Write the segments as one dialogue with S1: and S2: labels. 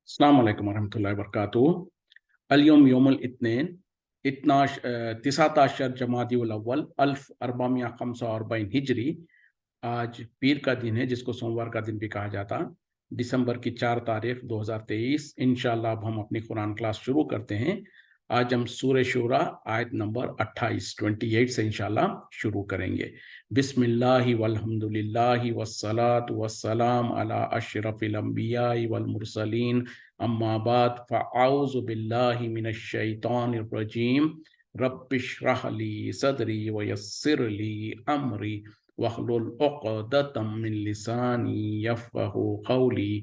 S1: अस्सलाम वालेकुम वरहमतुल्लाहि वबरकातुहू। अल-यौम यौमुल इत्नीन 19 जमादिउल अव्वल 1445 हिजरी। आज पीर का दिन है, जिसको सोमवार का दिन भी कहा जाता। दिसंबर की 4 तारीख 2023। इंशाअल्लाह अब हम अपनी कुरान क्लास शुरू करते हैं। आज हम सूरह शूरा आयत नंबर 28 से इंशाअल्लाह शुरू करेंगे। बिस्मिल्लाहि वल्हम्दुलिल्लाहि वस्सलातु वस्सलाम अला अशरफिल अंबियाई वल मुरसलीन अम्मा बाद फ़अऊज़ु बिल्लाहि मिनश शैतानिर रजीम। रब्बिश्रह ली सदरी वयस्सिर ली अमरी वहलुल उक़दतम मिन लिसानी यफ़क़हू क़ौली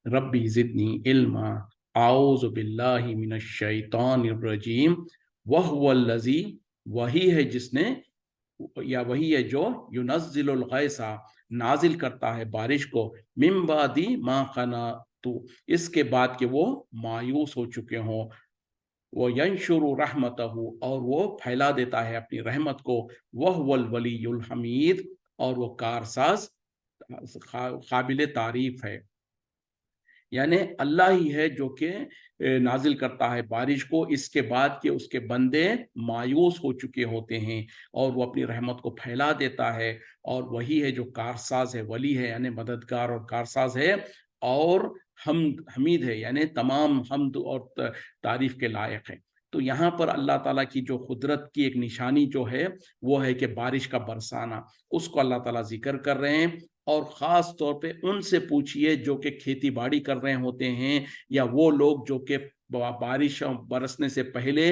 S1: रब्बी ज़िदनी इल्मा। आऊज़ु बिल्लाहि मिनश शैतानिर रजीम। वहुवल्लज़ी, वही है जिसने या वही है जो युनज़्ज़िलुल गैसा, नाजिल करता है बारिश को, मिन बादी मा क़नतु, इसके बाद कि वो मायूस हो चुके हों, वो यंशुरु रहमतहू, और वो फैला देता है अपनी रहमत को, वह वल वलीयुल हमीद, और वो कारसाज काबिल तारीफ है। यानी अल्लाह ही है जो कि नाजिल करता है बारिश को, इसके बाद कि उसके बंदे मायूस हो चुके होते हैं, और वो अपनी रहमत को फैला देता है। और वही है जो कारसाज है, वली है यानी मददगार और कारसाज है, और हमीद है यानी तमाम हम्द और तारीफ के लायक है। तो यहाँ पर अल्लाह ताला की जो कुदरत की एक निशानी जो है वो है कि बारिश का बरसाना, उसको अल्लाह ताला जिक्र कर रहे हैं। और ख़ास तौर पे उनसे पूछिए जो कि खेती बाड़ी कर रहे होते हैं, या वो लोग जो कि बारिश बरसने से पहले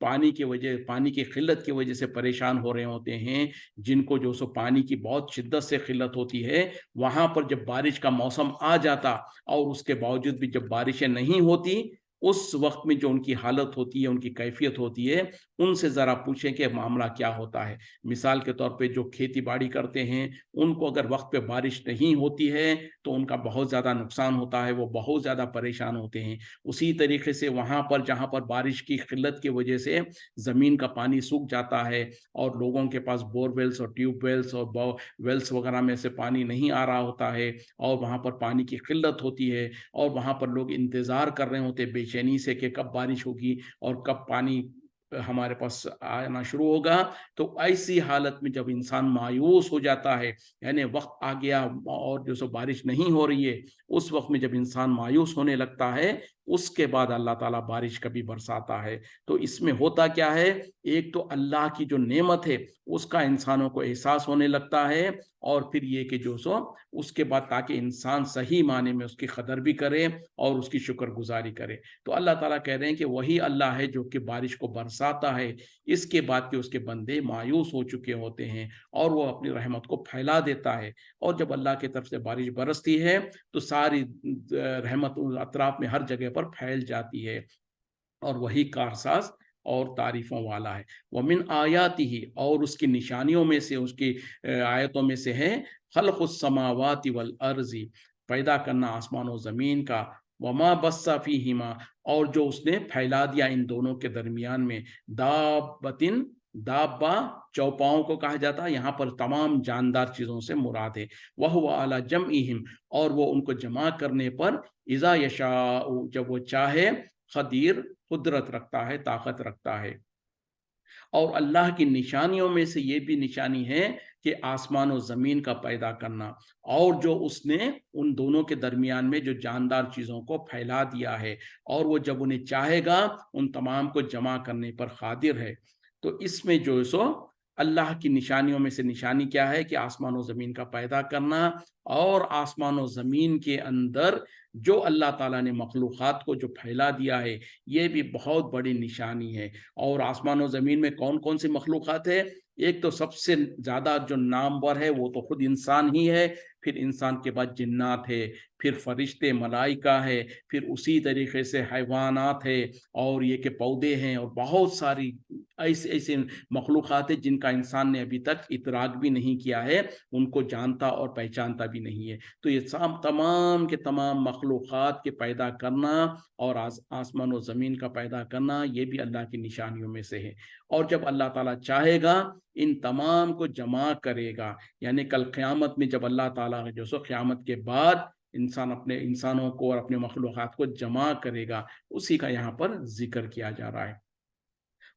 S1: पानी की किल्लत की वजह से परेशान हो रहे होते हैं, जिनको जो सो पानी की बहुत शिद्दत से किल्लत होती है। वहाँ पर जब बारिश का मौसम आ जाता और उसके बावजूद भी जब बारिशें नहीं होती, उस वक्त में जो उनकी हालत होती है, उनकी कैफियत होती है, उनसे ज़रा पूछें कि मामला क्या होता है। मिसाल के तौर पे जो खेती बाड़ी करते हैं, उनको अगर वक्त पे बारिश नहीं होती है तो उनका बहुत ज़्यादा नुकसान होता है, वो बहुत ज़्यादा परेशान होते हैं। उसी तरीके से वहाँ पर जहाँ पर बारिश की किल्लत की वजह से ज़मीन का पानी सूख जाता है, और लोगों के पास बोरवेल्स और ट्यूबवेल्स और वेल्स वगैरह में से पानी नहीं आ रहा होता है, और वहाँ पर पानी की किल्लत होती है, और वहाँ पर लोग इंतज़ार कर रहे होते हैं बेचैनी से कि कब बारिश होगी और कब पानी हमारे पास आना शुरू होगा। तो ऐसी हालत में जब इंसान मायूस हो जाता है, यानी वक्त आ गया और जो सो बारिश नहीं हो रही है, उस वक्त में जब इंसान मायूस होने लगता है, उसके बाद अल्लाह ताला बारिश कभी बरसाता है। तो इसमें होता क्या है, एक तो अल्लाह की जो नेमत है उसका इंसानों को एहसास होने लगता है, और फिर ये कि जो सो उसके बाद ताकि इंसान सही माने में उसकी कदर भी करे और उसकी शुक्रगुजारी करे। तो अल्लाह ताला कह रहे हैं कि वही अल्लाह है जो कि बारिश को बरसाता है, इसके बाद कि उसके बंदे मायूस हो चुके होते हैं, और वो अपनी रहमत को फैला देता है। और जब अल्लाह की तरफ से बारिश बरसती है तो सारी रहमत अतराफ में हर जगह पर फैल जाती है, और वही कारसाज और तारीफों वाला है। वमिन आयाती ही, और उसकी निशानियों में से, उसकी आयतों में से है, खल्क़ुस समावाति वल अर्ज़ी, पैदा करना आसमान और ज़मीन का, वमा बस्सा फीहिमा, और जो उसने फैला दिया इन दोनों के दरमियान में, दाब्बतिन, दाब्बा चौपाओं को कहा जाता है, यहाँ पर तमाम जानदार चीज़ों से मुराद है। वहुव अला जमइहिम, और वो उनको जमा करने पर, इज़ा यशाउ, जब वो चाहे, क़दीर, कुदरत रखता है, ताकत रखता है। और अल्लाह की निशानियों में से ये भी निशानी है कि आसमान और ज़मीन का पैदा करना, और जो उसने उन दोनों के दरमियान में जो जानदार चीज़ों को फैला दिया है, और वो जब उन्हें चाहेगा उन तमाम को जमा करने पर कादिर है। तो इसमें जो सो अल्लाह की निशानियों में से निशानी क्या है कि आसमान और ज़मीन का पैदा करना, और आसमान और ज़मीन के अंदर जो अल्लाह ताला ने मखलूक़ात को जो फैला दिया है, ये भी बहुत बड़ी निशानी है। और आसमान और ज़मीन में कौन कौन सी मखलूक़ात है, एक तो सबसे ज़्यादा जो नामवर है वो तो खुद इंसान ही है, फिर इंसान के बाद जिन्नात है, फिर फरिश्ते मलाइका है, फिर उसी तरीके से हैवानात है, और ये के पौधे हैं, और बहुत सारी ऐसे ऐसे मखलूक़ात है जिनका इंसान ने अभी तक इतराक भी नहीं किया है, उनको जानता और पहचानता भी नहीं है। तो ये तमाम के तमाम मखलूक़ात के पैदा करना और आसमान और ज़मीन का पैदा करना, ये भी अल्लाह की निशानियों में से है। और जब अल्लाह ताला चाहेगा इन तमाम को जमा करेगा, यानी कल क़यामत में जब अल्लाह ताला जो सो क़यामत के बाद इंसान अपने इंसानों को और अपने मखलूक़ात को जमा करेगा, उसी का यहाँ पर जिक्र किया जा रहा है।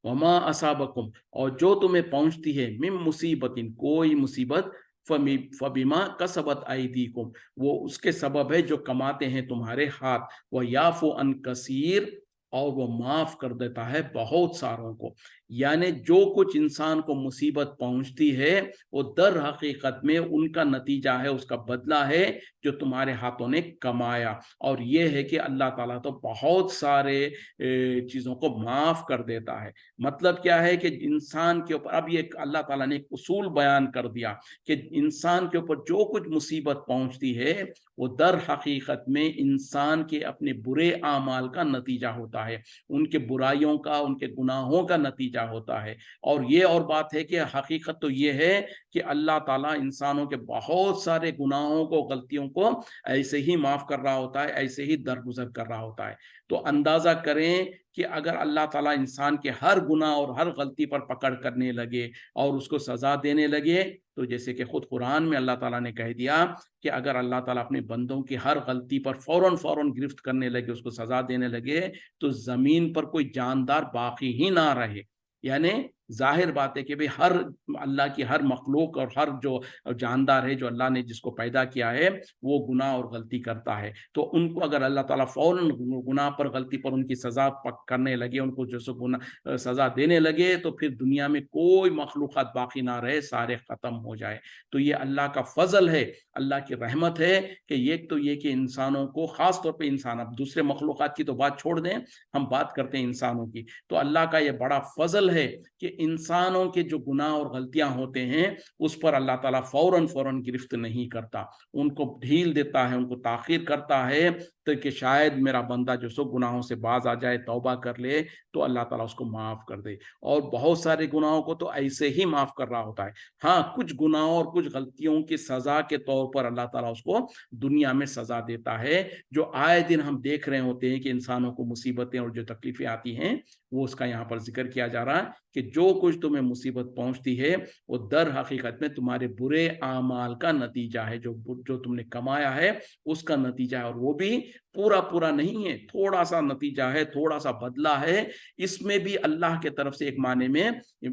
S1: वमा असाबकुम, और जो तुम्हें पहुंचती है, मिम मुसीबतिन, कोई मुसीबत, फबिमा कसबत आईदीकुम, वो उसके सबब है जो कमाते हैं तुम्हारे हाथ, वह याफु अन कसीर, और वो माफ कर देता है बहुत सारों को। यानी जो कुछ इंसान को मुसीबत पहुंचती है वो दर हकीकत में उनका नतीजा है, उसका बदला है जो तुम्हारे हाथों ने कमाया। और ये है कि अल्लाह ताला तो बहुत सारे चीज़ों को माफ कर देता है। मतलब क्या है कि इंसान के ऊपर अब ये अल्लाह ताला ने एक उसूल बयान कर दिया कि इंसान के ऊपर जो कुछ मुसीबत पहुंचती है वो दर हकीकत में इंसान के अपने बुरे आमाल का नतीजा होता है, उनके बुराइयों का, उनके गुनाहों का नतीजा होता है। और ये और बात है कि हकीकत तो ये है कि अल्लाह ताला इंसानों के बहुत सारे गुनाहों को, गलतियों को ऐसे ही माफ कर रहा होता है, ऐसे ही दरगुजर कर रहा होता है। तो अंदाजा करें कि अगर अल्लाह ताला इंसान के हर गुनाह और हर गलती पर पकड़ करने लगे और उसको सजा देने लगे, तो जैसे कि खुद कुरान में अल्लाह ताला ने कह दिया कि अगर अल्लाह ताला अपने बंदों की हर गलती पर फौरन फौरन गिरफ्त करने लगे, उसको सजा देने लगे, तो जमीन पर कोई जानदार बाकी ही ना रहे। यानी जाहिर बात है कि भाई हर अल्लाह की हर मखलूक और हर जो जानदार है, जो अल्लाह ने जिसको पैदा किया है, वो गुनाह और गलती करता है। तो उनको अगर अल्लाह ताला फौरन गुनाह पर, गलती पर उनकी सजा करने लगे, उनको जो सो गुनाह सजा देने लगे, तो फिर दुनिया में कोई मखलूक़ात बाकी ना रहे, सारे ख़त्म हो जाए। तो ये अल्लाह का फजल है, अल्लाह की रहमत है कि एक तो ये कि इंसानों को, ख़ास तौर पे इंसान, अब दूसरे मखलूक़ात की तो बात छोड़ दें, हम बात करते हैं इंसानों की, तो अल्लाह का ये बड़ा फजल है कि इंसानों के जो गुनाह और गलतियां होते हैं उस पर अल्लाह ताला फौरन फौरन गिरफ्त नहीं करता, उनको ढील देता है, उनको ताखीर करता है, तो कि शायद मेरा बंदा जो सो गुनाहों से बाज आ जाए, तौबा कर ले, तो अल्लाह ताला उसको माफ कर दे। और बहुत सारे गुनाहों को तो ऐसे ही माफ कर रहा होता है। हाँ, कुछ गुनाहों और कुछ गलतियों की सजा के तौर पर अल्लाह ताला उसको दुनिया में सजा देता है, जो आए दिन हम देख रहे होते हैं कि इंसानों को मुसीबतें और जो तकलीफें आती हैं, वो उसका यहाँ पर जिक्र किया जा रहा है कि जो कुछ तुम्हें मुसीबत पहुंचती है वो दर हकीकत में तुम्हारे बुरे आमाल का नतीजा है, जो तुमने कमाया है उसका नतीजा है। और वो भी पूरा पूरा नहीं है, थोड़ा सा नतीजा है, थोड़ा सा बदला है। इसमें भी अल्लाह के तरफ से एक माने में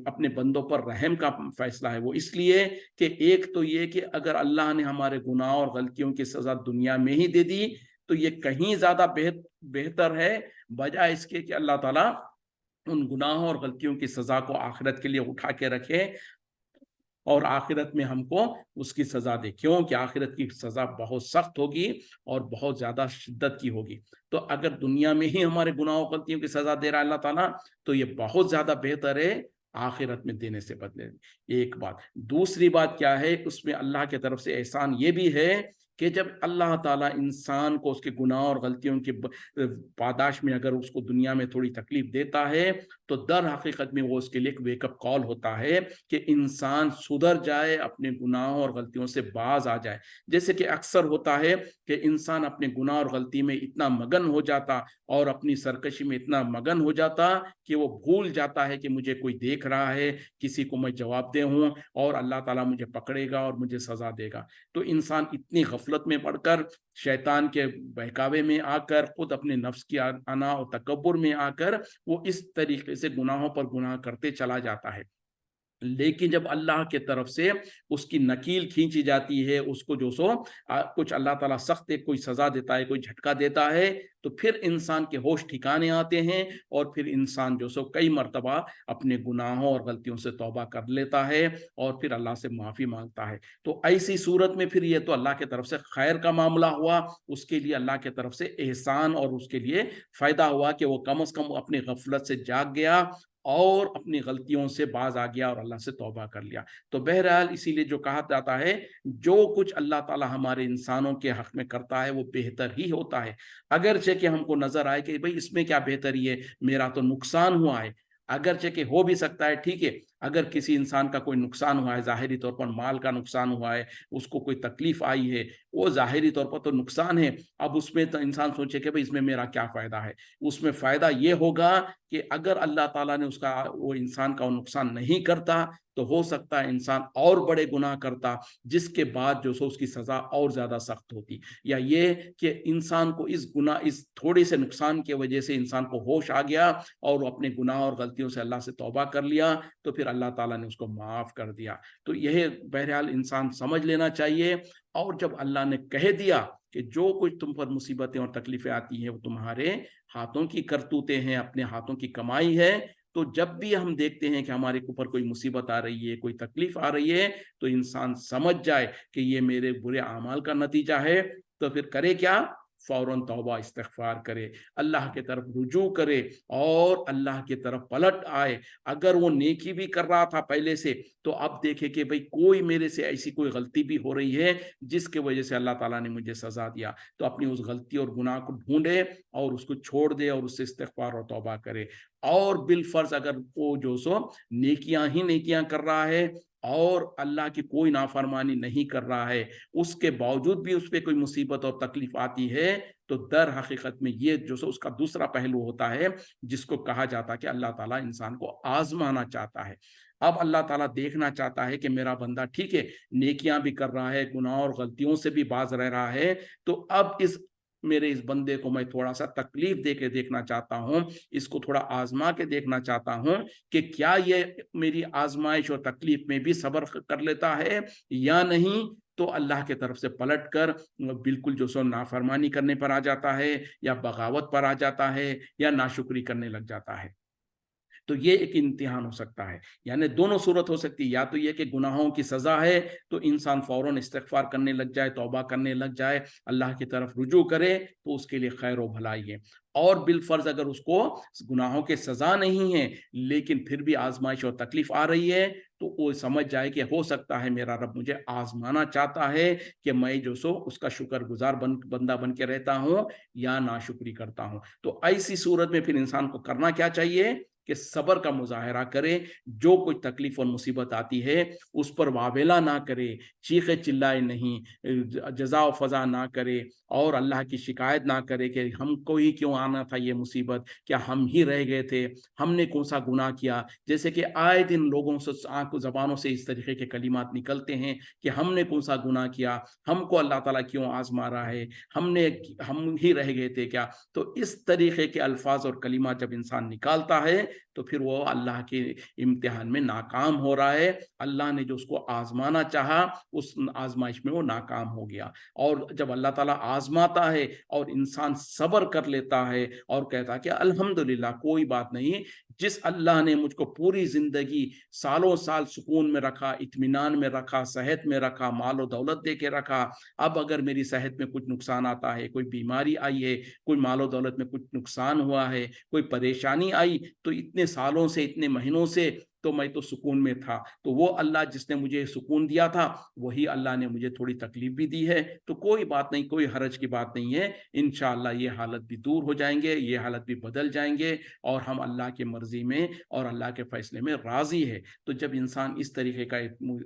S1: अपने बंदों पर रहम का फैसला है। वो इसलिए कि एक तो ये कि अगर अल्लाह ने हमारे गुनाह और गलतियों की सजा दुनिया में ही दे दी तो ये कहीं ज्यादा बेहतर है, बजाय इसके कि अल्लाह ताला उन गुनाहों और गलतियों की सजा को आखिरत के लिए उठा के रखे और आखिरत में हमको उसकी सजा दे। क्यों कि आखिरत की सजा बहुत सख्त होगी और बहुत ज्यादा शिद्दत की होगी। तो अगर दुनिया में ही हमारे गुनाहों और गलतियों की सजा दे रहा है अल्लाह ताला, तो ये बहुत ज्यादा बेहतर है आखिरत में देने से बदले। एक बात। दूसरी बात क्या है, उसमें अल्लाह की तरफ से एहसान ये भी है कि जब अल्लाह ताला इंसान को उसके गुनाह और गलतियों की पादाश में अगर उसको दुनिया में थोड़ी तकलीफ देता है, तो दर हकीकत में वो उसके लिए एक वेकअप कॉल होता है कि इंसान सुधर जाए, अपने गुनाहों और गलतियों से बाज आ जाए। जैसे कि अक्सर होता है कि इंसान अपने गुनाह और गलती में इतना मगन हो जाता और अपनी सरकशी में इतना मगन हो जाता कि वो भूल जाता है कि मुझे कोई देख रहा है, किसी को मैं जवाबदेह हूँ और अल्लाह ताला मुझे पकड़ेगा और मुझे सजा देगा। तो इंसान इतनी गफलत में पड़कर, शैतान के बहकावे में आकर, खुद अपने नफ्स की अना और तकब्बुर में आकर वो इस तरीके से गुनाहों पर गुनाह करते चला जाता है। लेकिन जब अल्लाह के तरफ से उसकी नकील खींची जाती है, उसको जो सो कुछ अल्लाह ताला सख्त कोई सजा देता है, कोई झटका देता है, तो फिर इंसान के होश ठिकाने आते हैं और फिर इंसान जो सो कई मर्तबा अपने गुनाहों और गलतियों से तौबा कर लेता है और फिर अल्लाह से माफ़ी मांगता है। तो ऐसी सूरत में फिर ये तो अल्लाह की तरफ से खैर का मामला हुआ, उसके लिए अल्लाह की तरफ से एहसान और उसके लिए फ़ायदा हुआ कि वो कम से कम अपनी गफलत से जाग गया और अपनी गलतियों से बाज आ गया और अल्लाह से तौबा कर लिया। तो बहरहाल इसीलिए जो कहा जाता है, जो कुछ अल्लाह ताला हमारे इंसानों के हक में करता है वो बेहतर ही होता है। अगरचे कि हमको नजर आए कि भाई इसमें क्या बेहतरी है, मेरा तो नुकसान हुआ है, अगरचे कि हो भी सकता है, ठीक है, اگر کسی انسان کا کوئی نقصان ہوا ہے، ظاہری طور پر مال کا نقصان ہوا ہے، اس کو کوئی تکلیف آئی ہے، وہ ظاہری طور پر تو نقصان ہے. اب اس میں تو انسان سوچے کہ بھئی اس میں میرا کیا فائدہ ہے. اس میں فائدہ یہ ہوگا کہ اگر اللہ تعالیٰ نے وہ انسان کا نقصان نہیں کرتا تو ہو سکتا ہے انسان اور بڑے گناہ کرتا، جس کے بعد جو سو اس کی سزا اور زیادہ سخت ہوتی. یا یہ کہ انسان کو اس تھوڑے سے نقصان کی وجہ سے انسان کو ہوش آ گیا اور وہ اپنے گناہ اور غلطیوں سے اللہ سے توبہ کر لیا، تو پھر اللہ تعالیٰ نے اس کو معاف کر دیا. تو یہ بہرحال انسان سمجھ لینا چاہیے. اور جب اللہ نے کہہ دیا کہ جو کچھ تم پر مصیبتیں اور تکلیفیں آتی ہیں وہ تمہارے ہاتھوں کی کرتوتیں ہیں، اپنے ہاتھوں کی کمائی ہے، تو جب بھی ہم دیکھتے ہیں کہ ہمارے اوپر کوئی مصیبت آ رہی ہے، کوئی تکلیف آ رہی ہے، تو انسان سمجھ جائے کہ یہ میرے برے اعمال کا نتیجہ ہے. تو پھر کرے کیا؟ فوراً توبہ استغفار کرے، اللہ کے طرف رجوع کرے اور اللہ کی طرف پلٹ آئے. اگر وہ نیکی بھی کر رہا تھا پہلے سے، تو اب دیکھے کہ بھئی کوئی میرے سے ایسی کوئی غلطی بھی ہو رہی ہے جس کی وجہ سے اللہ تعالیٰ نے مجھے سزا دیا، تو اپنی اس غلطی اور گناہ کو ڈھونڈے اور اس کو چھوڑ دے اور اس سے استغفار اور توبہ کرے. اور بالفرض اگر وہ جو سو نیکیاں ہی نیکیاں کر رہا ہے اور اللہ کی کوئی نافرمانی نہیں کر رہا ہے، اس کے باوجود بھی اس پہ کوئی مصیبت اور تکلیف آتی ہے، تو در حقیقت میں یہ جو سو اس کا دوسرا پہلو ہوتا ہے، جس کو کہا جاتا ہے کہ اللہ تعالیٰ انسان کو آزمانا چاہتا ہے. اب اللہ تعالیٰ دیکھنا چاہتا ہے کہ میرا بندہ ٹھیک ہے، نیکیاں بھی کر رہا ہے، گناہ اور غلطیوں سے بھی باز رہ رہا ہے، تو اب میرے اس بندے کو میں تھوڑا سا تکلیف دے کے دیکھنا چاہتا ہوں، اس کو تھوڑا آزما کے دیکھنا چاہتا ہوں کہ کیا یہ میری آزمائش اور تکلیف میں بھی صبر کر لیتا ہے یا نہیں. تو اللہ کے طرف سے پلٹ کر بالکل جو سو نافرمانی کرنے پر آ جاتا ہے، یا بغاوت پر آ جاتا ہے، یا ناشکری کرنے لگ جاتا ہے. تو یہ ایک امتحان ہو سکتا ہے. یعنی دونوں صورت ہو سکتی ہے، یا تو یہ کہ گناہوں کی سزا ہے تو انسان فوراً استغفار کرنے لگ جائے، توبہ کرنے لگ جائے، اللہ کی طرف رجوع کرے، تو اس کے لیے خیر و بھلائی ہے. اور بالفرض اگر اس کو گناہوں کے سزا نہیں ہے لیکن پھر بھی آزمائش اور تکلیف آ رہی ہے، تو وہ سمجھ جائے کہ ہو سکتا ہے میرا رب مجھے آزمانا چاہتا ہے کہ میں جو سو اس کا شکر گزار بندہ بن کے رہتا ہوں یا ناشکری کرتا ہوں. تو ایسی صورت میں پھر انسان کو کرنا کیا چاہیے کہ صبر کا مظاہرہ کرے. جو کوئی تکلیف اور مصیبت آتی ہے اس پر واویلا نہ کرے، چیخے چلائے نہیں، جزا و فضا نہ کرے، اور اللہ کی شکایت نہ کرے کہ ہم کو ہی کیوں آنا تھا یہ مصیبت، کیا ہم ہی رہ گئے تھے، ہم نے کون سا گناہ کیا. جیسے کہ آئے دن لوگوں سے زبانوں سے اس طریقے کے کلمات نکلتے ہیں کہ ہم نے کون سا گناہ کیا، ہم کو اللہ تعالیٰ کیوں آزما رہا ہے، ہم ہی رہ گئے تھے کیا. تو اس طریقے کے الفاظ اور کلمات جب انسان نکالتا ہے تو پھر وہ اللہ کے امتحان میں ناکام ہو رہا ہے. اللہ نے جو اس کو آزمانا چاہا اس آزمائش میں وہ ناکام ہو گیا. اور جب اللہ تعالیٰ آزماتا ہے اور انسان صبر کر لیتا ہے اور کہتا ہے کہ الحمدللہ کوئی بات نہیں، جس اللہ نے مجھ کو پوری زندگی سالوں سال سکون میں رکھا، اطمینان میں رکھا، صحت میں رکھا، مال و دولت دے کے رکھا، اب اگر میری صحت میں کچھ نقصان آتا ہے، کوئی بیماری آئی ہے، کوئی مال و دولت میں کچھ نقصان ہوا ہے، کوئی پریشانی آئی، تو اتنے سالوں سے، اتنے مہینوں سے تو میں تو سکون میں تھا. تو وہ اللہ جس نے مجھے سکون دیا تھا وہی اللہ نے مجھے تھوڑی تکلیف بھی دی ہے. تو کوئی بات نہیں، کوئی حرج کی بات نہیں ہے. انشاءاللہ یہ حالت بھی دور ہو جائیں گے، یہ حالت بھی بدل جائیں گے، اور ہم اللہ کی مرضی میں اور اللہ کے فیصلے میں راضی ہے. تو جب انسان اس طریقے کا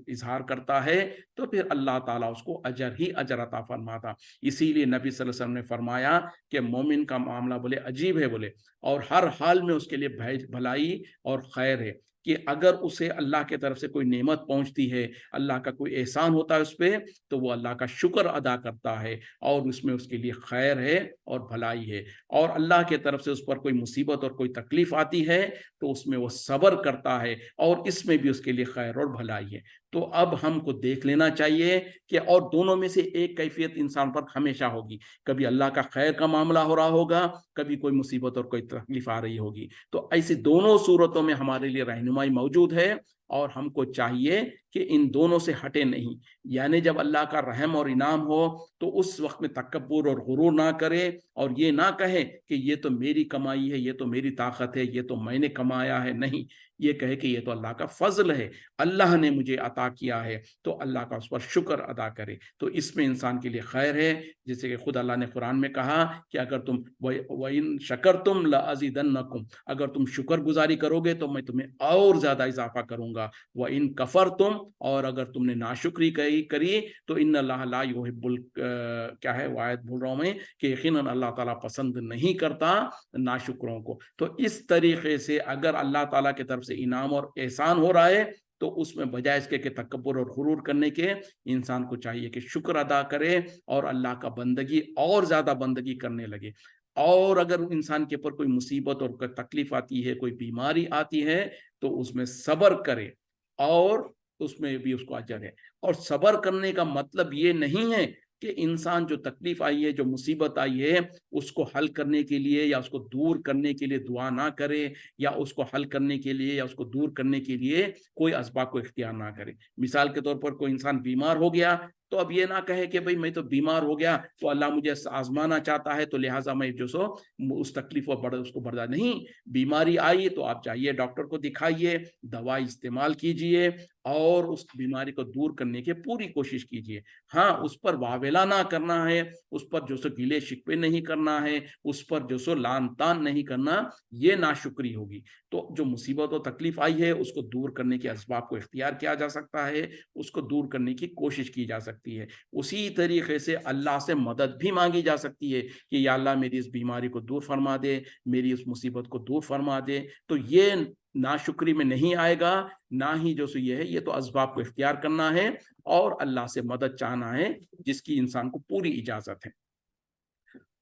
S1: اظہار کرتا ہے تو پھر اللہ تعالیٰ اس کو اجر ہی اجر عطا فرماتا. اسی لیے نبی صلی اللہ علیہ وسلم نے فرمایا کہ مومن کا معاملہ بولے عجیب ہے بولے، اور ہر حال میں اس کے لیے بھلائی اور خیر ہے. کہ اگر اسے اللہ کے طرف سے کوئی نعمت پہنچتی ہے، اللہ کا کوئی احسان ہوتا ہے اس پہ، تو وہ اللہ کا شکر ادا کرتا ہے اور اس میں اس کے لیے خیر ہے اور بھلائی ہے. اور اللہ کے طرف سے اس پر کوئی مصیبت اور کوئی تکلیف آتی ہے تو اس میں وہ صبر کرتا ہے اور اس میں بھی اس کے لیے خیر اور بھلائی ہے. تو اب ہم کو دیکھ لینا چاہیے کہ اور دونوں میں سے ایک کیفیت انسان پر ہمیشہ ہوگی. کبھی اللہ کا خیر کا معاملہ ہو رہا ہوگا، کبھی کوئی مصیبت اور کوئی تکلیف آ رہی ہوگی. تو ایسی دونوں صورتوں میں ہمارے لیے رہنمائی موجود ہے، اور ہم کو چاہیے کہ ان دونوں سے ہٹے نہیں. یعنی جب اللہ کا رحم اور انعام ہو تو اس وقت میں تکبر اور غرور نہ کرے اور یہ نہ کہے کہ یہ تو میری کمائی ہے، یہ تو میری طاقت ہے، یہ تو میں نے کمایا ہے. نہیں، یہ کہے کہ یہ تو اللہ کا فضل ہے، اللہ نے مجھے عطا کیا ہے، تو اللہ کا اس پر شکر ادا کرے. تو اس میں انسان کے لیے خیر ہے. جیسے کہ خود اللہ نے قرآن میں کہا کہ اگر تم وَإِن شَكَرْتُمْ لَأَزِيدَنَّكُمْ، اگر تم شکر گزاری کرو گے تو میں تمہیں اور زیادہ اضافہ کروں दूंगा। व इन कफर तुम, और अगर तुमने नाशुक्री करी तो इन अल्लाह ला युहिब्बुल क्या है वो आयत भूल रहा हूं मैं, कि यकीनन अल्लाह ताला पसंद नहीं करता नाशुक्रों को। तो इस तरीके से अगर अल्लाह ताला की तरफ से इनाम और एहसान हो रहा है तो उसमें बजाय इसके कि तकब्बुर और गुरूर करने के, इंसान को चाहिए कि शुक्र अदा करे और अल्लाह का बंदगी और ज्यादा बंदगी करने लगे। और अगर इंसान के ऊपर कोई मुसीबत और कोई तकलीफ आती है, कोई बीमारी आती है, तो उसमें सब्र करे और उसमें भी उसको अजर है। और सब्र करने का मतलब ये नहीं है कि इंसान जो तकलीफ आई है, जो मुसीबत आई है, उसको हल करने के लिए या उसको दूर करने के लिए दुआ ना करे, या उसको हल करने के लिए या उसको दूर करने के लिए कोई असबाब को इख्तियार ना करे। मिसाल के तौर पर कोई इंसान बीमार हो गया तो अब ये ना कहे कि भाई मैं तो बीमार हो गया तो अल्लाह मुझे आजमाना चाहता है तो लिहाजा मैं जो सो उस तकलीफ को उसको बर्दाश्त नहीं। बीमारी आई तो आप जाइए डॉक्टर को दिखाइए, दवा इस्तेमाल कीजिए और उस बीमारी को दूर करने की पूरी कोशिश कीजिए। हाँ, उस पर वावेला ना करना है, उस पर जो सो गिले शिकवे नहीं करना है, उस पर जो सो लान तान नहीं करना, ये नाशुक्री होगी। तो जो मुसीबत और तकलीफ आई है उसको दूर करने के असबाब को इख्तियार किया जा सकता है, उसको दूर करने की कोशिश की जा सकती है। उसी तरीके से अल्लाह से मदद भी मांगी जा सकती है कि या अल्लाह मेरी इस बीमारी को दूर फरमा दे, मेरी इस मुसीबत को दूर फरमा दे। तो ये नाशुक्री में नहीं आएगा, ना ही जो सो ये है, ये तो असबाब को इख्तियार करना है और अल्लाह से मदद चाहना है, जिसकी इंसान को पूरी इजाजत है।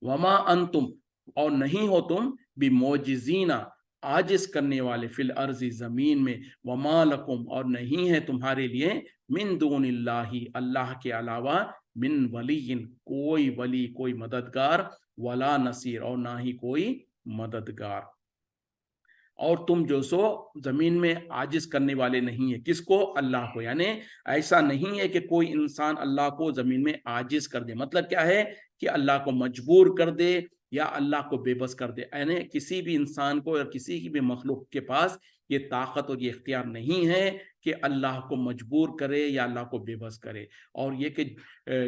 S1: वमा अंतुम, और नहीं हो तुम बिमोजिजीना, आजिज करने वाले, फिल अर्जी जमीन में, वमा लकुम, और नहीं है तुम्हारे लिए, मिन दूनिल्लाही, अल्लाह के अलावा, मिन वलीइन, कोई वली, कोई मददगार, वला नसीर, और ना ही कोई मददगार। और तुम जो सो जमीन में आजिज करने वाले नहीं है, किसको? अल्लाह को। यानी ऐसा नहीं है कि कोई इंसान अल्लाह को जमीन में आजिज कर दे। मतलब क्या है कि अल्लाह को मजबूर कर दे या अल्लाह को बेबस कर दे। यानी किसी भी इंसान को और किसी की भी मखलूक के पास ये ताकत और ये इख्तियार नहीं है कि अल्लाह को मजबूर करे या अल्लाह को बेबस करे। और ये कि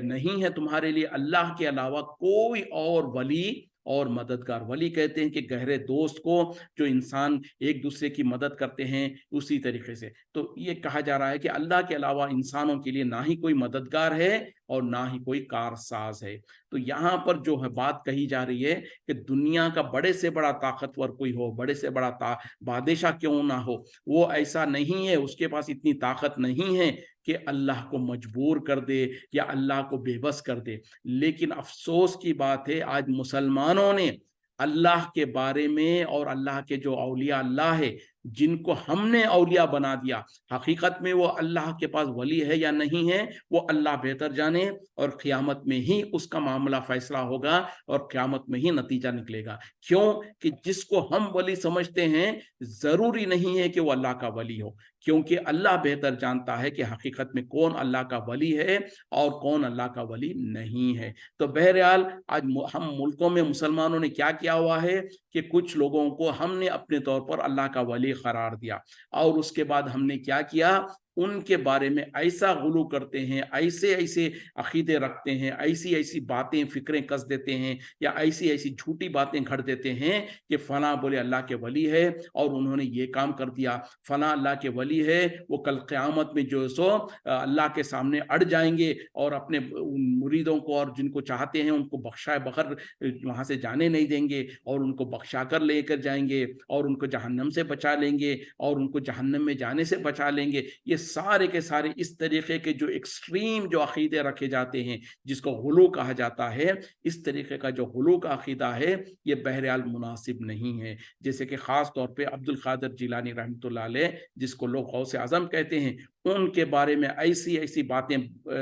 S1: नहीं है तुम्हारे लिए अल्लाह के अलावा कोई और वली और मददगार। वली कहते हैं कि गहरे दोस्त को, जो इंसान एक दूसरे की मदद करते हैं, उसी तरीके से। तो ये कहा जा रहा है कि अल्लाह के अलावा इंसानों के लिए ना ही कोई मददगार है और ना ही कोई कारसाज है। तो यहाँ पर जो है बात कही जा रही है कि दुनिया का बड़े से बड़ा ताकतवर कोई हो, बड़े से बड़ा बादशाह क्यों ना हो, वो ऐसा नहीं है, उसके पास इतनी ताकत नहीं है कि अल्लाह को मजबूर कर दे या अल्लाह को बेबस कर दे। लेकिन अफसोस की बात है, आज मुसलमानों ने अल्लाह के बारे में और अल्लाह के जो औलिया अल्लाह है, जिनको हमने औलिया बना दिया, हकीकत में वो अल्लाह के पास वली है या नहीं है, वो अल्लाह बेहतर जाने। और क़यामत में ही उसका मामला फैसला होगा और क़यामत में ही नतीजा निकलेगा। क्यों? कि जिसको हम वली समझते हैं, जरूरी नहीं है कि वो अल्लाह का वली हो, क्योंकि अल्लाह बेहतर जानता है कि हकीकत में कौन अल्लाह का वली है और कौन अल्लाह का वली नहीं है। तो बहरहाल आज हम मुल्कों में मुसलमानों ने क्या किया हुआ है कि कुछ लोगों को हमने अपने तौर पर अल्लाह का वली करार दिया, और उसके बाद हमने क्या किया, उनके बारे में ऐसा गुलू करते हैं, ऐसे ऐसे अकीदे रखते हैं, ऐसी ऐसी बातें फिक्रें कस देते हैं, या ऐसी ऐसी झूठी बातें घड़ देते हैं कि फला बोले अल्लाह के वली है और उन्होंने ये काम कर दिया, फला अल्लाह के वली है, वो कल क़यामत में जो सो अल्लाह के सामने अड़ जाएंगे और अपने मुरीदों को और जिनको चाहते हैं उनको बख्शाए बगैर वहां से जाने नहीं देंगे, और उनको बख्शा कर लेकर जाएंगे और उनको जहन्नम से बचा लेंगे और उनको जहन्नम में जाने से बचा लेंगे। ये सारे के सारे इस तरीके के जो एक्सट्रीम जो अकीदे रखे जाते हैं, जिसको गुलू कहा जाता है, इस तरीके का जो गुलू का अकीदा है, ये बहरहाल मुनासिब नहीं है। जैसे कि खास तौर पे अब्दुल कादिर जिलानी रहमतुल्लाह अलैह, जिसको लोग गौसे आजम कहते हैं, उनके बारे में ऐसी ऐसी बातें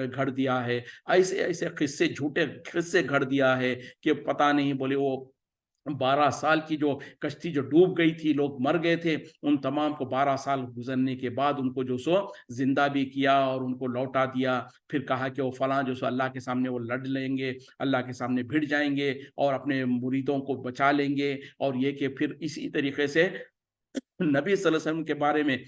S1: घड़ दिया है, ऐसे ऐसे किस्से, झूठे किस्से घड़ दिया है कि पता नहीं, बोले वो 12 साल की जो कश्ती जो डूब गई थी, लोग मर गए थे, उन तमाम को 12 साल गुजरने के बाद उनको जो सो जिंदा भी किया और उनको लौटा दिया। फिर कहा कि वो फलां जो सो अल्लाह के सामने वो लड़ लेंगे, अल्लाह के सामने भिड़ जाएंगे और अपने मुरीदों को बचा लेंगे। और ये कि फिर इसी तरीके से नबी सल्लल्लाहु अलैहि वसल्लम के बारे में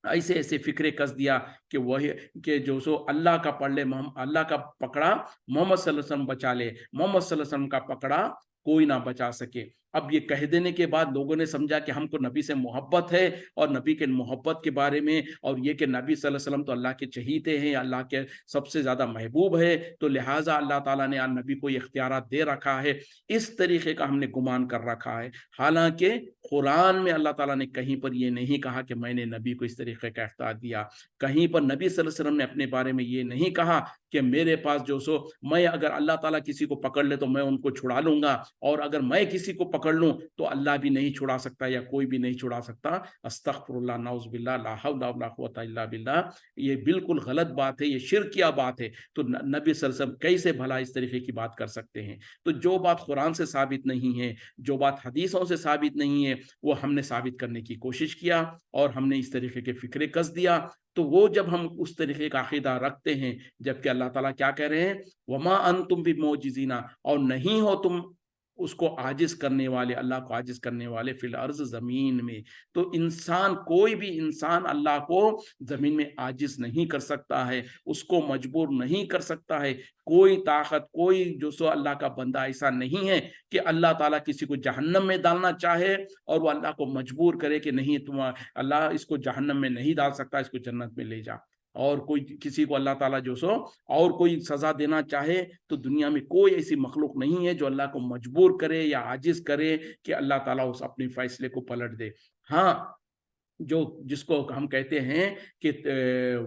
S1: ऐसे ऐसे फिक्रे कस दिया कि वही कि जो सो अल्लाह का पढ़ ले, अल्लाह का पकड़ा मोहम्मद सल्लल्लाहु अलैहि वसल्लम बचा ले, मोहम्मद सल्लल्लाहु अलैहि वसल्लम का पकड़ा कोई ना बचा सके। अब ये कह देने के बाद लोगों ने समझा कि हमको नबी से मोहब्बत है और नबी के मोहब्बत के बारे में, और ये कि नबी सल्लल्लाहु अलैहि वसल्लम तो अल्लाह के चहीते हैं, अल्लाह के सबसे ज़्यादा महबूब है, तो लिहाजा अल्लाह ताला ने नबी को ये इख्तियारात दे रखा है। इस तरीके का हमने गुमान कर रखा है। हालांकि कुरान में अल्लाह ताला ने कहीं पर ये नहीं कहा कि मैंने नबी को इस तरीके का इख्तियार दिया। कहीं पर नबी सल्लल्लाहु अलैहि वसल्लम ने अपने बारे में ये नहीं कहा कि मेरे पास जो सो मैं अगर अल्लाह ताला किसी को पकड़ ले तो मैं उनको छुड़ा लूंगा, और अगर मैं किसी को पकड़ लूं तो अल्लाह भी नहीं छुड़ा सकता या कोई भी नहीं छुड़ा सकता। अस्तगफिरुल्लाह, नाउज़ बिल्लाह, ला हौला वला कुव्वता इल्ला बिल्लाह। ये बिल्कुल गलत बात है, ये शिरकिया बात है। तो नबी सल्लल्लाहु अलैहि वसल्लम कैसे भला इस तरीके की बात कर सकते हैं? तो जो बात कुरान से साबित नहीं है, जो बात हदीसों से साबित नहीं है, वो हमने साबित करने की कोशिश किया और हमने इस तरीके के फिक्रे कस दिया। तो वो जब हम उस तरीके का अकीदा रखते हैं, जबकि अल्लाह ताला क्या कह रहे हैं, वमा अंतुम बिमौजिजीना, और नहीं हो तुम उसको आजिज करने वाले, अल्लाह को आजिज करने वाले फिल अर्ज, जमीन में। तो इंसान, कोई भी इंसान अल्लाह को जमीन में आजिज नहीं कर सकता है, उसको मजबूर नहीं कर सकता है। कोई ताकत, कोई जो सो अल्लाह का बंदा ऐसा नहीं है कि अल्लाह ताला किसी को जहन्नम में डालना चाहे और वो अल्लाह को मजबूर करे कि नहीं तुम, अल्लाह इसको जहन्नम में नहीं डाल सकता, इसको जन्नत में ले जा। और कोई किसी को अल्लाह ताला जो सो और कोई सजा देना चाहे, तो दुनिया में कोई ऐसी मखलूक नहीं है जो अल्लाह को मजबूर करे या आजिज करे कि अल्लाह ताला उस अपने फैसले को पलट दे। हाँ, जो जिसको हम कहते हैं कि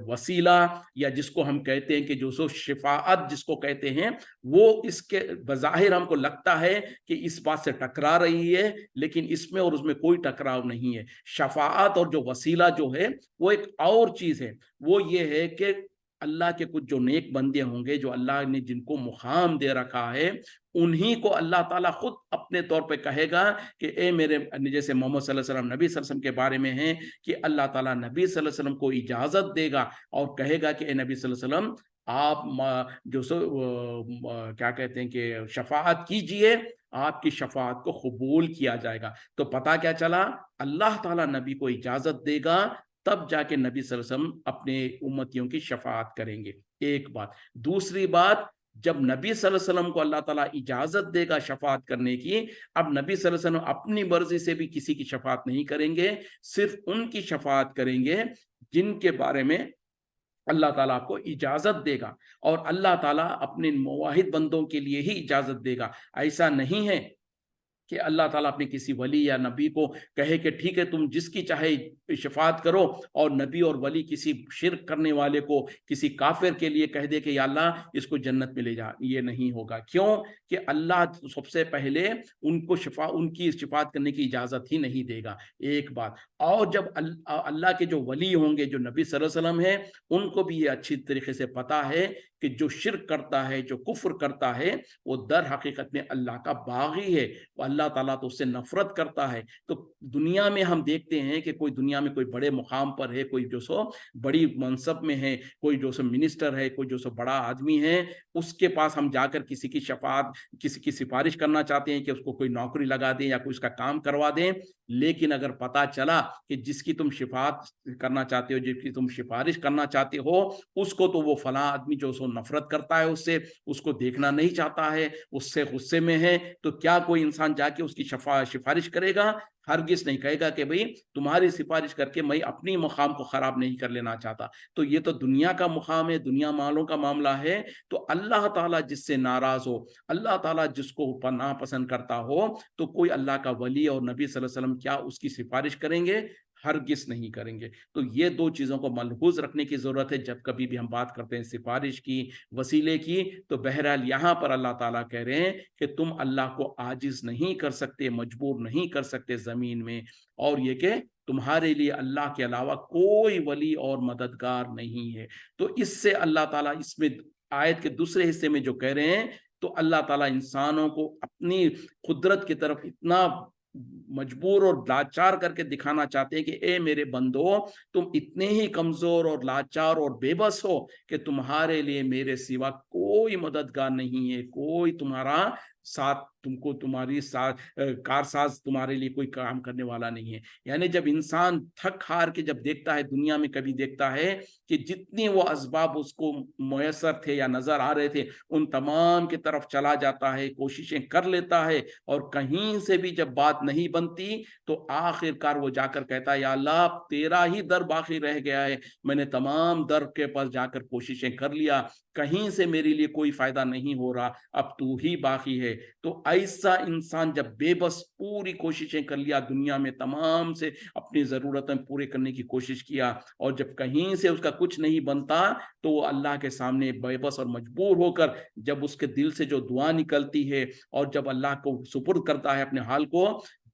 S1: वसीला, या जिसको हम कहते हैं कि जो सो शिफाअत जिसको कहते हैं, वो इसके बज़ाहिर हमको लगता है कि इस बात से टकरा रही है, लेकिन इसमें और उसमें कोई टकराव नहीं है। शफाअत और जो वसीला जो है वो एक और चीज़ है। वो ये है कि अल्लाह के कुछ जो नेक बंदे होंगे, जो अल्लाह ने जिनको मुकाम दे रखा है, उन्हीं को अल्लाह ताला खुद अपने तौर पे कहेगा कि ए मेरे, जैसे मोहम्मद सल्लल्लाहु अलैहि वसल्लम, नबी सल्लल्लाहु अलैहि वसल्लम के बारे में है कि अल्लाह ताला नबी सल्लल्लाहु अलैहि वसल्लम को इजाज़त देगा और कहेगा कि ए नबी सल्लल्लाहु अलैहि वसल्लम, आप जो सो क्या कहते हैं कि शफाअत कीजिए, आपकी शफाअत को कबूल किया जाएगा। तो पता क्या चला, अल्लाह ताला नबी को इजाज़त देगा, तब जाके नबी सल्लल्लाहु अलैहि वसल्लम अपने उम्मतियों की शफाअत करेंगे। एक बात। दूसरी बात, जब नबी सल्लल्लाहु अलैहि वसल्लम को अल्लाह ताला इजाजत देगा शफाअत करने की, अब नबी सल्लल्लाहु अलैहि वसल्लम अपनी मर्जी से भी किसी की शफाअत नहीं करेंगे, सिर्फ उनकी शफाअत करेंगे जिनके बारे में अल्लाह ताला आपको इजाजत देगा, और अल्लाह ताला अपने मुवाहिद बंदों के लिए ही इजाजत देगा। ऐसा नहीं है कि अल्लाह ताला अपने किसी वली या नबी को कहे कि ठीक है तुम जिसकी चाहे शफात करो, और नबी और वली किसी शिरक करने वाले को, किसी काफिर के लिए कह दे कि या अल्लाह इसको जन्नत में ले जा। ये नहीं होगा। क्यों? कि अल्लाह सबसे पहले उनको उनकी शफात करने की इजाज़त ही नहीं देगा। एक बात। और जब अल्लाह के जो वली होंगे, जो नबी सल्लल्लाहु अलैहि वसल्लम है, उनको भी ये अच्छी तरीके से पता है कि जो शिरक करता है, जो कुफ्र करता है, वो दर हकीकत में अल्लाह का बागी है, अल्लाह ताला तो उससे नफरत करता है। तो दुनिया में हम देखते हैं कि कोई दुनिया में कोई बड़े मुकाम पर है, कोई जो सो बड़ी मनसब में है, कोई जो सो मिनिस्टर है, कोई जो सो बड़ा आदमी है, उसके पास हम जाकर किसी की शफात, किसी की सिफारिश करना चाहते हैं कि उसको कोई नौकरी लगा दें या कोई उसका काम करवा दें। लेकिन अगर पता चला कि जिसकी तुम शिफात करना चाहते हो, जिसकी तुम सिफारिश करना चाहते हो, उसको तो वो फला आदमी जो सो नफरत करता है उससे, उसको देखना नहीं चाहता है, उससे गुस्से में है, तो क्या कोई इंसान जाके उसकी सिफारिश करेगा? हरगिज नहीं। कहेगा कि भाई तुम्हारी सिफारिश करके मैं अपनी मुकाम को खराब नहीं कर लेना चाहता। तो ये तो दुनिया का मुकाम है, दुनिया वालों का मामला है। तो अल्लाह ताला जिससे नाराज हो, अल्लाह ताला जिसको नापसंद करता हो, तो कोई अल्लाह का वली और नबी सल्लल्लाहु अलैहि वसल्लम क्या उसकी सिफारिश करेंगे? हरगिज नहीं करेंगे। तो ये दो चीज़ों को मलहूज रखने की ज़रूरत है जब कभी भी हम बात करते हैं सिफारिश की, वसीले की। तो बहरहाल यहाँ पर अल्लाह ताला कह रहे हैं कि तुम अल्लाह को आजिज नहीं कर सकते, मजबूर नहीं कर सकते ज़मीन में, और ये कि तुम्हारे लिए अल्लाह के अलावा कोई वली और मददगार नहीं है। तो इससे अल्लाह ताला इसमें आयत के दूसरे हिस्से में जो कह रहे हैं, तो अल्लाह ताला इंसानों को अपनी कुदरत की तरफ इतना मजबूर और लाचार करके दिखाना चाहते हैं कि ए मेरे बंदो, तुम इतने ही कमजोर और लाचार और बेबस हो कि तुम्हारे लिए मेरे सिवा कोई मददगार नहीं है, कोई तुम्हारा साथ तुमको तुम्हारी साथ कारसाज तुम्हारे लिए कोई काम करने वाला नहीं है। यानी जब इंसान थक हार के जब देखता है दुनिया में, कभी देखता है कि जितने वो असबाब उसको मुयसर थे या नजर आ रहे थे, उन तमाम की तरफ चला जाता है, कोशिशें कर लेता है, और कहीं से भी जब बात नहीं बनती तो आखिरकार वो जाकर कहता है, या अल्लाह तेरा ही दर बाकी रह गया है, मैंने तमाम दर के पास जाकर कोशिशें कर लिया, कहीं से मेरे लिए कोई फायदा नहीं हो रहा, अब तू ही बाकी है। तो ऐसा इंसान जब बेबस पूरी कोशिशें कर लिया दुनिया में, तमाम से अपनी ज़रूरतें पूरे करने की कोशिश किया, और जब कहीं से उसका कुछ नहीं बनता तो वो अल्लाह के सामने बेबस और मजबूर होकर जब उसके दिल से जो दुआ निकलती है और जब अल्लाह को सुपुर्द करता है अपने हाल को,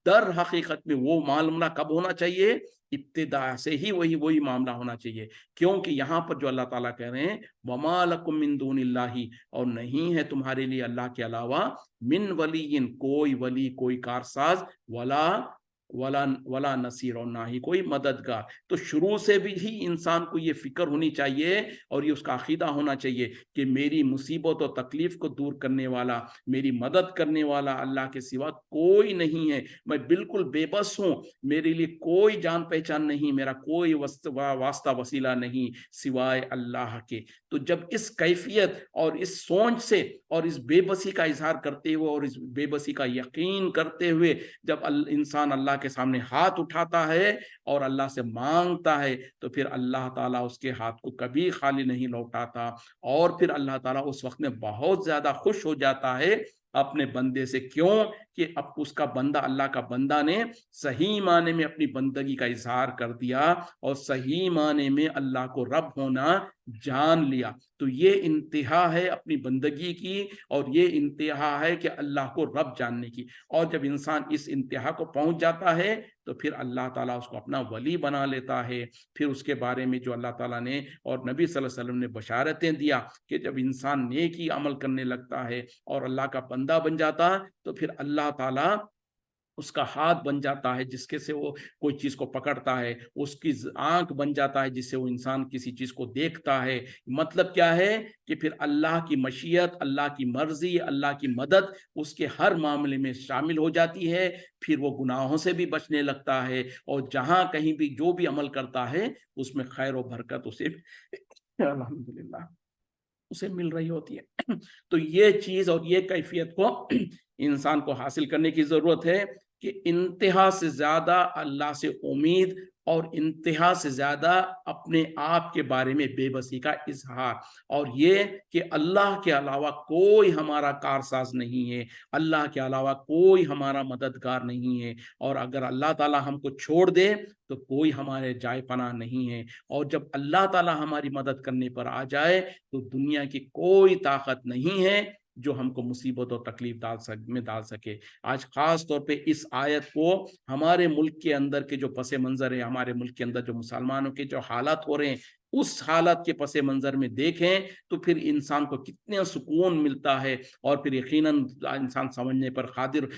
S1: दर हकीकत में वो मामला कब होना चाहिए? इब्तिदा से ही वही वही मामला होना चाहिए। क्योंकि यहाँ पर जो अल्लाह ताला कह रहे हैं, वमा लकुम मिन दूनिल्लाही, और नहीं है तुम्हारे लिए अल्लाह के अलावा मिन वलीइन, कोई वली, कोई कारसाज, वला वला वला नसीर, और ना ही कोई मददगार। तो शुरू से भी ही इंसान को ये फिक्र होनी चाहिए और ये उसका अकीदा होना चाहिए कि मेरी मुसीबत और तकलीफ को दूर करने वाला, मेरी मदद करने वाला अल्लाह के सिवा कोई नहीं है। मैं बिल्कुल बेबस हूँ, मेरे लिए कोई जान पहचान नहीं, मेरा कोई वास्ता वसीला नहीं सिवाय अल्लाह के। तो जब इस कैफियत और इस सोच से और इस बेबसी का इजहार करते हुए और इस बेबसी का यकीन करते हुए जब इंसान अल्लाह के सामने हाथ उठाता है और अल्लाह से मांगता है, तो फिर अल्लाह ताला उसके हाथ को कभी खाली नहीं लौटाता, और फिर अल्लाह ताला उस वक्त में बहुत ज्यादा खुश हो जाता है अपने बंदे से। क्यों? कि अब उसका बंदा, अल्लाह का बंदा ने सही माने में अपनी बंदगी का इजहार कर दिया और सही माने में अल्लाह को रब होना जान लिया। तो ये इंतहा है अपनी बंदगी की, और ये इंतहा है कि अल्लाह को रब जानने की। और जब इंसान इस इंतहा को पहुंच जाता है तो फिर अल्लाह ताला उसको अपना वली बना लेता है। फिर उसके बारे में जो अल्लाह ताला ने और नबी सल्लल्लाहु अलैहि वसल्लम ने बशारतें दिया कि जब इंसान नेकी अमल करने लगता है और अल्लाह का बंदा बन जाता, तो फिर अल्लाह ताला उसका हाथ बन जाता है जिसके से वो कोई चीज को पकड़ता है, उसकी आंख बन जाता है जिससे वो इंसान किसी चीज को देखता है। मतलब क्या है कि फिर अल्लाह की मशीयत, अल्लाह की मर्जी, अल्लाह की मदद उसके हर मामले में शामिल हो जाती है। फिर वो गुनाहों से भी बचने लगता है, और जहां कहीं भी जो भी अमल करता है उसमें खैर और बरकत उसे अल्हम्दुलिल्लाह उसे मिल रही होती है। तो ये चीज और ये कैफियत को इंसान को हासिल करने की जरूरत है कि इंतहा से ज्यादा अल्लाह से उम्मीद और इंतहा से ज्यादा अपने आप के बारे में बेबसी का इजहार, और ये कि अल्लाह के अलावा कोई हमारा कारसाज नहीं है, अल्लाह के अलावा कोई हमारा मददगार नहीं है, और अगर अल्लाह ताला हमको छोड़ दे तो कोई हमारे जाए पनाह नहीं है। और जब अल्लाह ताला हमारी मदद करने पर आ जाए तो दुनिया की कोई ताकत नहीं है जो हमको मुसीबत और तकलीफ डाल सके। आज खास तौर पे इस आयत को हमारे मुल्क के अंदर के जो पस मंजर है, हमारे मुल्क के अंदर जो मुसलमानों के जो हालात हो रहे हैं, उस हालत के पस मंजर में देखें तो फिर इंसान को कितना सुकून मिलता है, और फिर यकीनन इंसान समझने पर कादिर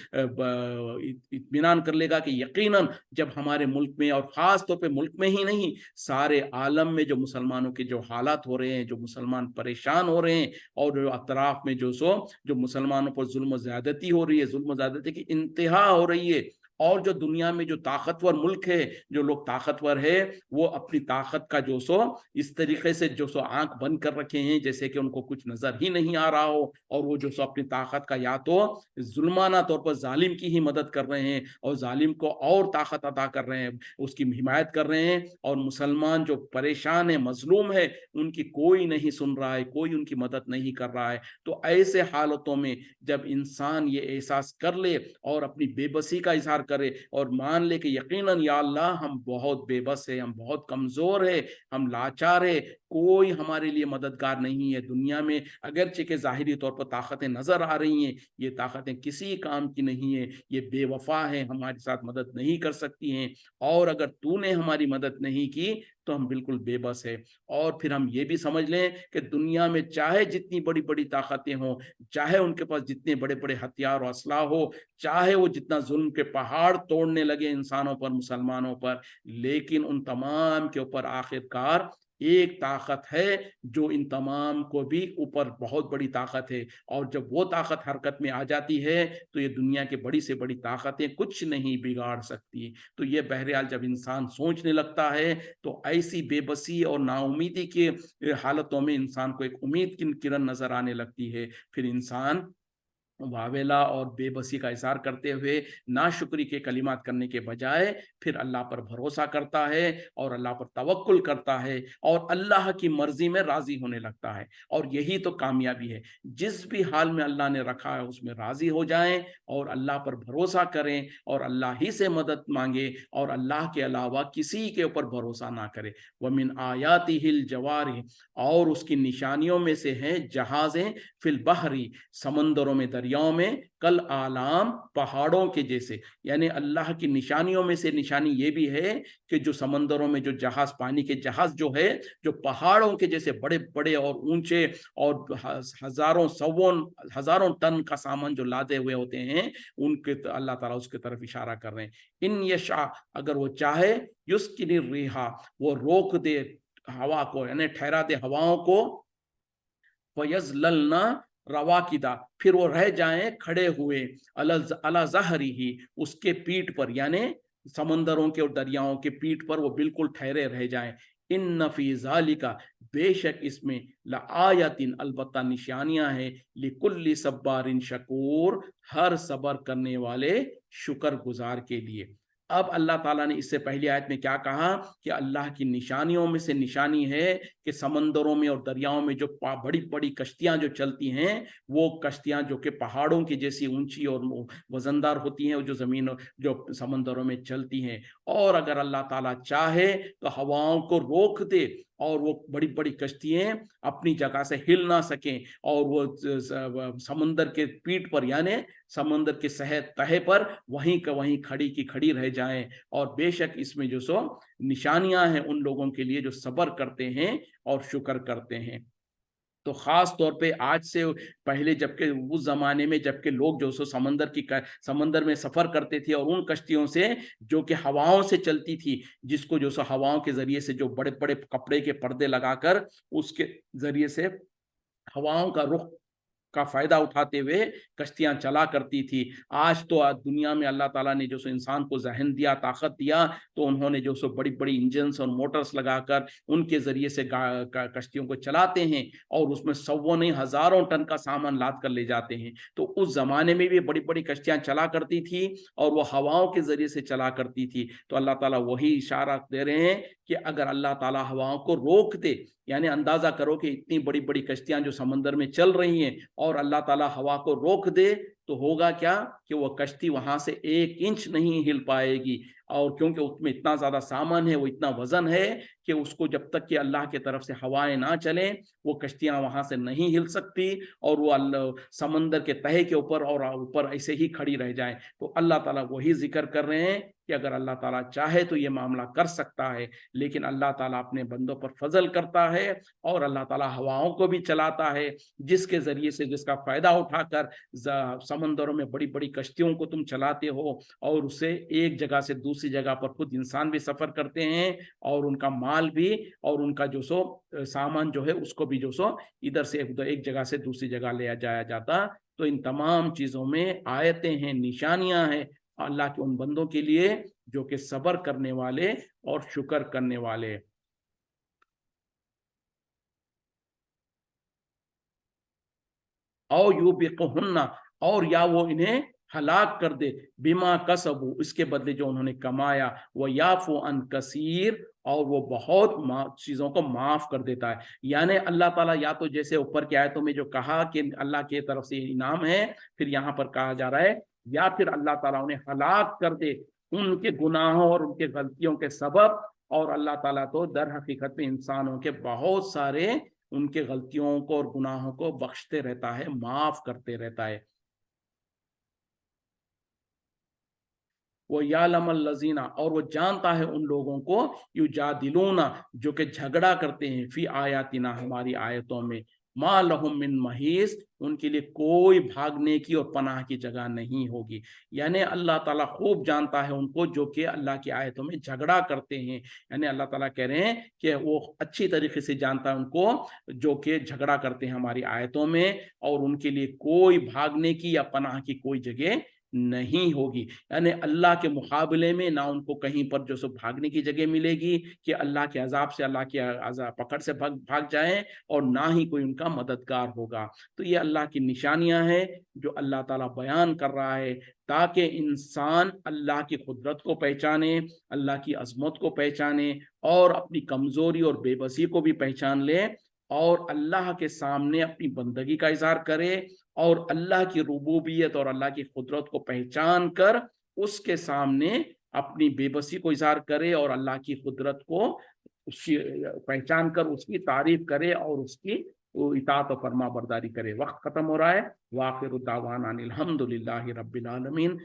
S1: इत्मीनान कर लेगा कि यकीनन जब हमारे मुल्क में, और खास तौर पे मुल्क में ही नहीं, सारे आलम में जो मुसलमानों के जो हालात हो रहे हैं, जो मुसलमान परेशान हो रहे हैं, और जो अतराफ में जो मुसलमानों पर जुल्म ज्यादती हो रही है, जुल्म ज्यादती की इंतहा हो रही है, और जो दुनिया में जो ताकतवर मुल्क है, जो लोग ताकतवर है, वो अपनी ताकत का इस तरीके से आंख बंद कर रखे हैं जैसे कि उनको कुछ नजर ही नहीं आ रहा हो, और वो अपनी ताकत का या तो जुल्माना तौर पर जालिम की ही मदद कर रहे हैं और जालिम को और ताकत अता कर रहे हैं, उसकी हिमायत कर रहे हैं, और मुसलमान जो परेशान है, मजलूम है, उनकी कोई नहीं सुन रहा है, कोई उनकी मदद नहीं कर रहा है। तो ऐसे हालतों में जब इंसान ये एहसास कर ले और अपनी बेबसी का इजहार करे और मान ले कि यकीनन या अल्लाह हम बहुत बेबस है, हम बहुत कमजोर है, हम लाचार है, कोई हमारे लिए मददगार नहीं है दुनिया में। अगरचे के जाहिरी तौर पर ताकतें नजर आ रही हैं, ये ताकतें किसी काम की नहीं है, ये बेवफा है, हमारे साथ मदद नहीं कर सकती हैं, और अगर तूने हमारी मदद नहीं की तो हम बिल्कुल बेबस है। और फिर हम ये भी समझ लें कि दुनिया में चाहे जितनी बड़ी बड़ी ताकतें हों, चाहे उनके पास जितने बड़े बड़े हथियार और असला हो, चाहे वो जितना जुल्म के पहाड़ तोड़ने लगे इंसानों पर, मुसलमानों पर, लेकिन उन तमाम के ऊपर आखिरकार ایک طاقت ہے جو ان تمام کو بھی اوپر بہت بڑی طاقت ہے، اور جب وہ طاقت حرکت میں آ جاتی ہے تو یہ دنیا کی بڑی سے بڑی طاقتیں کچھ نہیں بگاڑ سکتی۔ تو یہ بہرحال جب انسان سوچنے لگتا ہے تو ایسی بے بسی اور نا امیدی کے حالتوں میں انسان کو ایک امید کی کرن نظر آنے لگتی ہے، پھر انسان واویلا اور بے بسی کا اظہار کرتے ہوئے ناشکری کے کلمات کرنے کے بجائے پھر اللہ پر بھروسہ کرتا ہے اور اللہ پر توکل کرتا ہے اور اللہ کی مرضی میں راضی ہونے لگتا ہے، اور یہی تو کامیابی ہے۔ جس بھی حال میں اللہ نے رکھا ہے اس میں راضی ہو جائیں اور اللہ پر بھروسہ کریں اور اللہ ہی سے مدد مانگے اور اللہ کے علاوہ کسی کے اوپر بھروسہ نہ کرے۔ وَمِنْ آیَاتِهِ الْجَوَارِ، اور اس کی نشانیوں میں سے ہیں جہازیں، فی البحر، سمندروں میں، دریاؤں میں، کل آلام، پہاڑوں کے جیسے، یعنی اللہ کی نشانیوں میں سے نشانی یہ بھی ہے کہ جو سمندروں میں جو جہاز، پانی کے جہاز جو ہے، جو پہاڑوں کے جیسے بڑے بڑے اور اونچے اور ہزاروں ٹن کا سامان جو لادے ہوئے ہوتے ہیں، ان کے اللہ تعالیٰ اس کی طرف اشارہ کر رہے ہیں۔ ان یشاء، اگر وہ چاہے، یسکن الرِّیحَ، وہ روک دے ہوا کو، یعنی ٹھہرا دے ہواؤں کو، وَيَزْلَلْنَا رَوَاكِدَ، پھر وہ رہ جائیں کھڑے ہوئے، عَلَى ظَهْرِهِ، اس کے پیٹھ پر، یعنی سمندروں کے اور دریاؤں کے پیٹھ پر وہ بالکل ٹھہرے رہ جائیں۔ ان فی ذالک، بے شک اس میں، لآیۃ، البتہ نشانیاں ہیں، لکل صبار شکور، ہر صبر کرنے والے شکر گزار کے لیے۔ اب اللہ تعالیٰ نے اس سے پہلی آیت میں کیا کہا کہ اللہ کی نشانیوں میں سے نشانی ہے کہ سمندروں میں اور دریاؤں میں جو بڑی بڑی کشتیاں جو چلتی ہیں، وہ کشتیاں جو کہ پہاڑوں کی جیسی اونچی اور وزندار ہوتی ہیں، جو زمین جو سمندروں میں چلتی ہیں، اور اگر اللہ تعالیٰ چاہے تو ہواؤں کو روک دے اور وہ بڑی بڑی کشتیاں اپنی جگہ سے ہل نہ سکیں اور وہ سمندر کے پیٹھ پر، یعنی سمندر کے تہے پر وہیں کا وہیں کھڑی کی کھڑی رہ جائیں۔ اور بے شک اس میں جو سو نشانیاں ہیں ان لوگوں کے لیے جو صبر کرتے ہیں اور شکر کرتے ہیں۔ تو خاص طور پہ آج سے پہلے، جبکہ اس زمانے میں جبکہ لوگ جو سو سمندر میں سفر کرتے تھے اور ان کشتیوں سے جو کہ ہواؤں سے چلتی تھی، جس کو جو سو ہواؤں کے ذریعے سے جو بڑے بڑے کپڑے کے پردے لگا کر اس کے ذریعے سے ہواؤں کا رخ کا فائدہ اٹھاتے ہوئے کشتیاں چلا کرتی تھی۔ آج تو دنیا میں اللہ تعالیٰ نے جو سو انسان کو ذہن دیا، طاقت دیا، تو انہوں نے جو سو بڑی بڑی انجنز اور موٹرز لگا کر ان کے ذریعے سے کشتیوں کو چلاتے ہیں اور اس میں سووں نہیں ہزاروں ٹن کا سامان لاد کر لے جاتے ہیں۔ تو اس زمانے میں بھی بڑی بڑی کشتیاں چلا کرتی تھی اور وہ ہواؤں کے ذریعے سے چلا کرتی تھی۔ تو اللہ تعالیٰ وہی اشارہ دے رہے ہیں کہ اگر اللہ تعالیٰ ہواؤں کو روک دے، یعنی اندازہ کرو کہ اتنی بڑی بڑی کشتیاں جو سمندر میں چل رہی ہیں اور اللہ تعالیٰ ہوا کو روک دے، تو ہوگا کیا کہ وہ کشتی وہاں سے 1 انچ نہیں ہل پائے گی، اور کیونکہ اس میں اتنا زیادہ سامان ہے، وہ اتنا وزن ہے کہ اس کو جب تک کہ اللہ کی طرف سے ہوائیں نہ چلیں وہ کشتیاں وہاں سے نہیں ہل سکتی، اور وہ سمندر کے تہے کے اوپر اور اوپر ایسے ہی کھڑی رہ جائیں۔ تو اللہ تعالیٰ وہی ذکر کر رہے ہیں کہ اگر اللہ تعالیٰ چاہے تو یہ معاملہ کر سکتا ہے، لیکن اللہ تعالیٰ اپنے بندوں پر فضل کرتا ہے اور اللہ تعالیٰ ہواؤں کو بھی چلاتا ہے، جس کے ذریعے سے، جس کا فائدہ اٹھا کر سمندروں میں بڑی بڑی کشتیوں کو تم چلاتے ہو، اور اس سے ایک جگہ سے دوسری جگہ پر خود انسان بھی سفر کرتے ہیں اور ان کا مال بھی اور ان کا جو سو سامان جو ہے اس کو بھی جو سو ادھر سے ایک جگہ سے دوسری جگہ لے جایا جاتا۔ تو ان تمام چیزوں میں آیتیں ہیں، نشانیاں ہیں اللہ کے ان بندوں کے لیے جو کہ صبر کرنے والے اور شکر کرنے والے۔ او یوبقہن، اور یا وہ انہیں ہلاک کر دے، بما کسبوا، اس کے بدلے جو انہوں نے کمایا، وہ یعفو عن کثیر، اور وہ بہت چیزوں کو معاف کر دیتا ہے۔ یعنی اللہ تعالیٰ یا تو جیسے اوپر کی آیتوں میں جو کہا کہ اللہ کی طرف سے انعام ہے، پھر یہاں پر کہا جا رہا ہے یا پھر اللہ تعالیٰ انہیں ہلاک کر دے ان کے گناہوں اور ان کے غلطیوں کے سبب، اور اللہ تعالیٰ تو در حقیقت میں انسانوں کے بہت سارے ان کے غلطیوں کو اور گناہوں کو بخشتے رہتا ہے، معاف کرتے رہتا ہے۔ وہ یعلم الذین، اور وہ جانتا ہے ان لوگوں کو، یجادلون، جو کہ جھگڑا کرتے ہیں، فی آیاتنا، ہماری آیتوں میں، मा लहुम मिन महीस, उनके लिए कोई भागने की और पनाह की जगह नहीं होगी। यानी अल्लाह ताला खूब जानता है उनको जो कि अल्लाह की आयतों में झगड़ा करते हैं। यानी अल्लाह ताला कह रहे हैं कि वो अच्छी तरीके से जानता है उनको जो कि झगड़ा करते हैं हमारी आयतों में, और उनके लिए कोई भागने की या पनाह की कोई जगह नहीं होगी। यानी अल्लाह के मुकाबले में ना उनको कहीं पर जो सो भागने की जगह मिलेगी कि अल्लाह के अजाब से, अल्लाह के अजाब पकड़ से भाग जाएं, और ना ही कोई उनका मददगार होगा। तो ये अल्लाह की निशानियां हैं जो अल्लाह ताला बयान कर रहा है, ताकि इंसान अल्लाह की कुदरत को पहचाने, अल्लाह की अजमत को पहचाने, और अपनी कमजोरी और बेबसी को भी पहचान ले, और अल्लाह के सामने अपनी बंदगी का इजहार करे, और अल्लाह की रुबूबियत और अल्लाह की कुदरत को पहचान कर उसके सामने अपनी बेबसी को इजहार करे, और अल्लाह की कुदरत को उसकी पहचान कर उसकी तारीफ करे, और उसकी इताअत और फरमा बरदारी करे। वक्त खत्म हो रहा है। वाखिर दावाना अनिल हम्दुलिल्लाहि रब्बिल आलमीन।